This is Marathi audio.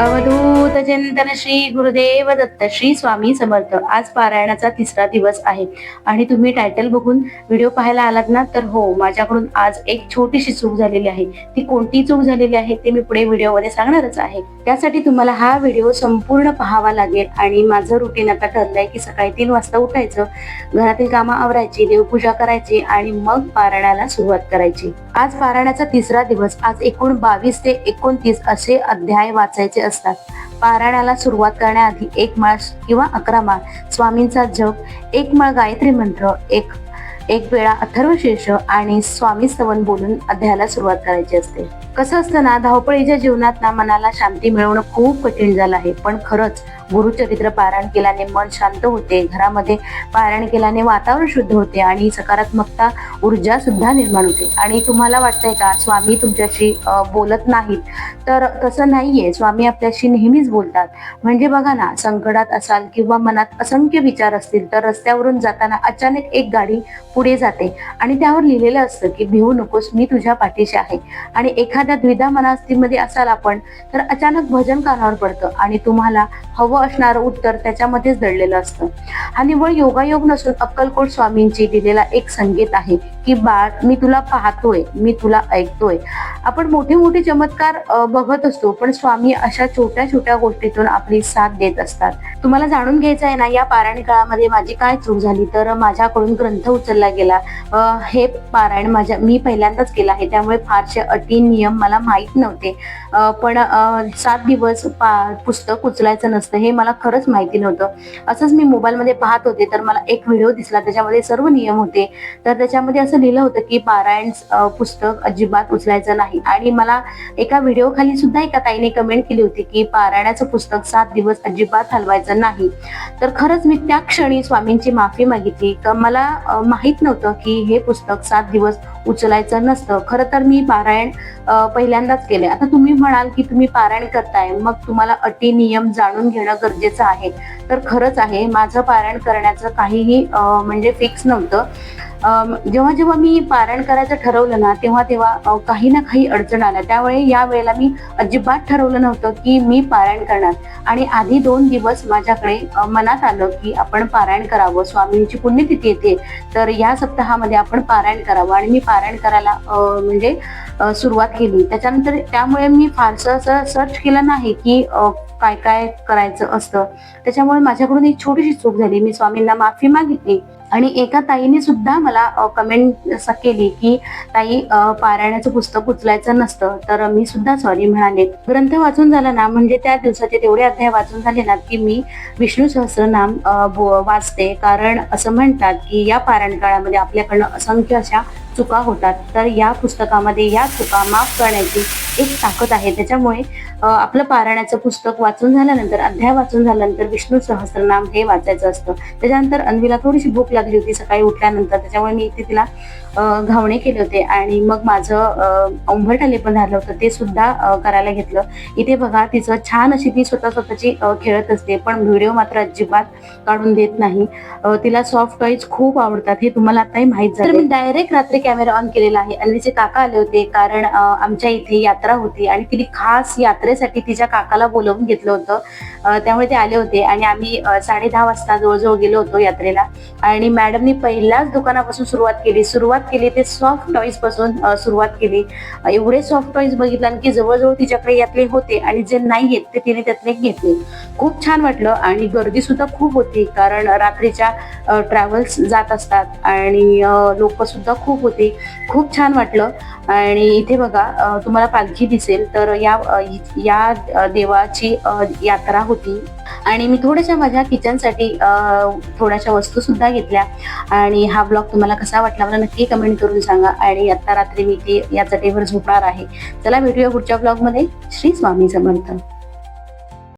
अवधूत चिंतन श्री गुरुदेव दत्त श्री स्वामी समर्थ। आज पारायणाचा तिसरा दिवस आहे आणि तुम्ही टायटल बघून व्हिडिओ पाहायला आलात ना, तर हो, माझ्याकडून आज एक छोटीशी चूक झालेली आहे। ती कोणती चूक झालेली आहे ते मी पुढे व्हिडिओमध्ये सांगणारच आहे। त्यासाठी तुम्हाला हा व्हिडिओ संपूर्ण पाहावा लागेल। आणि माझं रुटीन आता ठरलंय की सकाळी 3 वाजता उठायचं, घरातील कामं आवरायची, देवपूजा करायची आणि मग पारायणाला सुरुवात करायची। आज पारायणाचा तिसरा दिवस। आज एकूण 22 ते 29 असे अध्याय वाचायचे असतात। पारायणाला सुरुवात करण्याआधी 1 माळ किंवा 11 माळ स्वामींचा जप, 1 माळ गायत्री मंत्र, एक वेळा अथर्वशीर्ष आणि स्वामी स्तवन बोलून अध्यायाला सुरुवात करायची असते। कसं असतं ना, धावपळीच्या जीवनात ना मनाला शांती मिळवणं खूप कठीण झालं आहे। पण खरंच गुरुचरित्र पारायण केल्याने मन शांत होते, घरामध्ये पारायण केल्याने वातावरण शुद्ध होते आणि सकारात्मकता ऊर्जा सुद्धा निर्माण होते। आणि तुम्हाला वाटतंय का स्वामी तुमच्याशी बोलत नाहीत? तर तसं नाहीये, स्वामी आपल्याशी नेहमीच बोलतात। म्हणजे बघा ना, संकटात असाल किंवा मनात असंख्य विचार असतील तर रस्त्यावरून जाताना अचानक एक गाडी पुढे जाते आणि त्यावर लिहिलेलं असतं की भिवू नकोस, मी तुझ्या पाठीशी आहे। आणि एखाद्या द्विधा मनस्थितीमध्ये असाल आपण, तर अचानक भजन कानावर पडतं आणि तुम्हाला हवं असणारं उत्तर त्याच्यामध्येच दडलेलं असतं। हा निव्वळ योगायोग नसून अक्कलकोट स्वामींची दिलेला एक संकेत आहे की बाळ, मी तुला पाहतोय, मी तुला ऐकतोय। आपण मोठे मोठे चमत्कार बघत असतो, पण स्वामी अशा छोट्या छोट्या गोष्टीतून आपली साथ देत असतात। तुम्हाला जाणून घ्यायचं आहे ना, या पारायण काळामध्ये माझी काय चूक झाली, तर माझ्याकडून ग्रंथ उचलला गेला। हे पारायण मी पहिल्यांदाच केलं आहे, त्यामुळे फारसे अटी नियम मला माहीत नव्हते। पण 7 दिवस पुस्तक उचलायचं नसतं हे मला खरंच माहिती नव्हतं। असंच मी मोबाईलमध्ये पाहत होते, तर मला एक व्हिडिओ दिसला, त्याच्यामध्ये सर्व नियम होते। तर त्याच्यामध्ये असं लिहिलं होतं की पारायण पुस्तक अजिबात उचलायचं नाही। आणि मला एका व्हिडिओ खाली सुद्धा एका ताईने कमेंट केली होती की पारायणाचं पुस्तक 7 दिवस अजिबात हलवायचं नाही। तर खरंच मी त्या क्षणी स्वामींची माफी मागितली। मला माहित नव्हतं की हे पुस्तक 7 दिवस उचलायचं नसतं। खरं तर मी पारायण पहिल्यांदाच केले। आता तुम्ही म्हणाल की तुम्ही पारायण करताय, मग तुम्हाला अटी नियम जाणून घेणं गरजेचं आहे। तर खरंच आहे, माझं पारायण करण्याचं काहीही म्हणजे फिक्स नव्हतं। जेव्हा जेव्हा मी पारायण करायचं ठरवलं ना, तेव्हा काही ना काही अडचण आल्या। त्यामुळे या वेळेला मी अजिबात ठरवलं नव्हतं की मी पारायण करणार। आणि आधी 2 दिवस माझ्याकडे मनात आलं की आपण पारायण करावं, स्वामींची पुण्यतिथी येते, तर या सप्ताहामध्ये आपण पारायण करावं। आणि मी पारायण करायला म्हणजे सुरुवात केली। त्याच्यानंतर त्यामुळे मी फारसं असं सर्च केलं नाही की काय काय करायचं असतं। त्याच्यामुळे माझ्याकडून एक छोटीशी चूक झाली। मी स्वामींना माफी मागितली आणि एका ताईने सुद्धा मला कमेंट केली की ताई, पारायणाचं पुस्तक उचलायचं नसतं। तर मी सुद्धा सॉरी म्हणाले। ग्रंथ वाचून झाला ना, म्हणजे त्या दिवसाचे तेवढे अध्याय वाचून झाले ना की मी विष्णू सहस्त्रनाम वाचते। कारण असं म्हणतात की या पारायण काळामध्ये आपल्याकडनं असंख्य अशा चुका होतात, तर या पुस्तकामध्ये या चुका माफ करण्याची एक ताकद आहे। त्याच्यामुळे आपलं पारायणाचं पुस्तक वाचून झाल्यानंतर, अध्याय वाचून झाल्यानंतर विष्णू सहस्त्रनाम हे वाचायचं असतं। त्याच्यानंतर अन्वीला थोडीशी भूक लागली होती सकाळी उठल्यानंतर, त्याच्यामुळे मी इथे तिला घावणे केले होते आणि मग माझं उंबरठा पण झालं होतं, ते सुद्धा करायला घेतलं। इथे बघा, तिचं छान अशी ती स्वतःची खेळत असते, पण व्हिडिओ मात्र अजिबात काढून देत नाही। तिला सॉफ्ट टॉईज खूप आवडतात, हे तुम्हाला आताही माहित झालं। तर मी डायरेक्ट रात्री कॅमेरा ऑन केलेला आहे। अन्वीचे काका आले होते, कारण आमच्या इथे यात्रा होती आणि तिने खास यात्रेसाठी तिच्या काकाला बोलवून घेतलं होतं। त्यामुळे ते आले होते आणि आम्ही 10:30 वाजता जवळजवळ गेलो होतो यात्रेला। आणि मॅडमनी पहिल्याच दुकानापासून सुरुवात केली ते सॉफ्ट टॉईज पासून सुरुवात केली। एवढे सॉफ्ट टॉईज बघितले की जवळजवळ तिच्याकडे यातले होते आणि जे नाही आहेत ते तिने त्यातले घेतले। खूप छान वाटलं आणि गर्दी सुद्धा खूप होती, कारण रात्रीच्या ट्रॅव्हल्स जात असतात आणि लोक सुद्धा खूप होती। खूप छान वाटलं। आणि इथे बघा, तुम्हाला पालखी दिसेल, तर या देवाची यात्रा होती। आणि मी थोड्याशा माझ्या किचनसाठी थोड्याशा वस्तू सुद्धा घेतल्या। आणि हा ब्लॉग तुम्हाला कसा वाटला मला नक्की कमेंट करून सांगा। आणि आता रात्री मी याचा टेबल झोपणार आहे। चला, भेटूया पुढच्या ब्लॉगमध्ये। श्री स्वामी समर्थ।